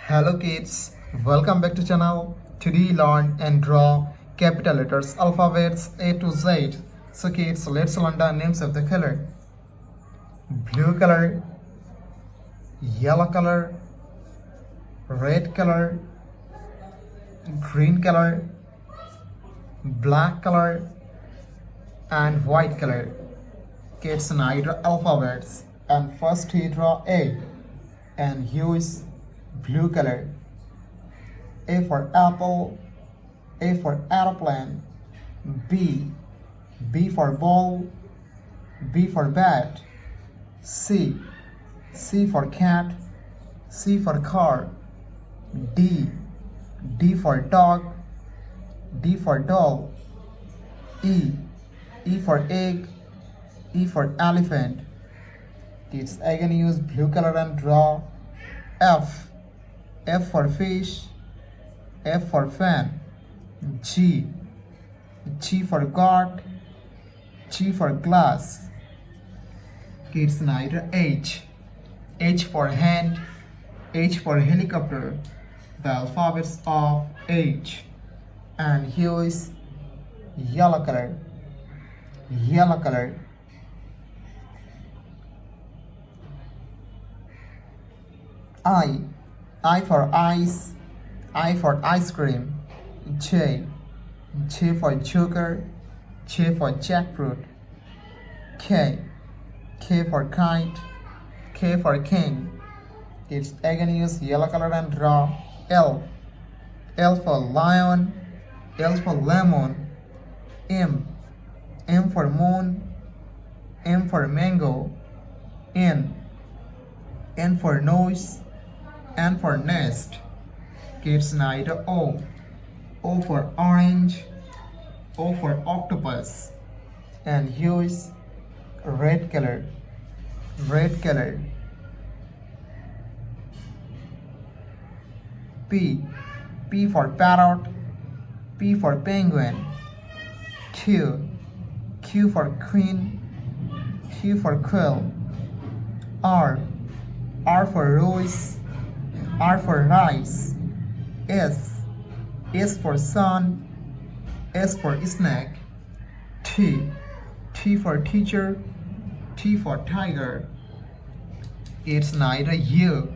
Hello kids, welcome back to channel. Today learn and draw capital letters alphabets A to Z. So kids, let's learn the names of the color. Blue color, yellow color, red color, green color, black color and white color. Kids, now I draw alphabets and first we draw A and use blue color. A for apple, A for airplane, B for ball, B for bat, C for cat, C for car, D for dog, D for doll, E for egg, E for elephant. Kids, again use blue color and draw F for fish, F for fan, G for goat, G for glass. Kids, now H for hand, H for helicopter. The alphabets of H. And here is yellow color. I for ice, I for ice cream. J for joker, J for jackfruit. K for kite, K for king. Kids, again use yellow color and draw L for lion, L for lemon. M for moon, M for mango. N for nose, N for nest. Kids, now O for orange, O for octopus. And here is red color. P for parrot, P for penguin. Q for queen, Q for quill. R for rose, R for rice. S for sun, S for snake. T for teacher, T for tiger. It's neither U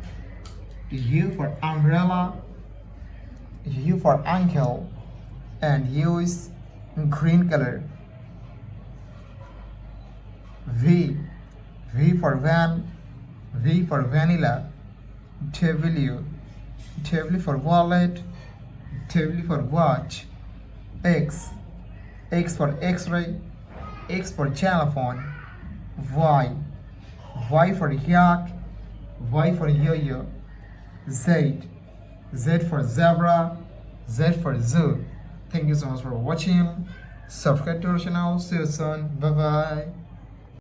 for umbrella, U for uncle, and U is green color. V for van, V for vanilla. W for wallet, W for watch. X for x-ray, X for telephone. Y for yak, Y for yo-yo. Z for zebra, Z for zoo. Thank you so much for watching. Subscribe to our channel. See you soon. Bye bye.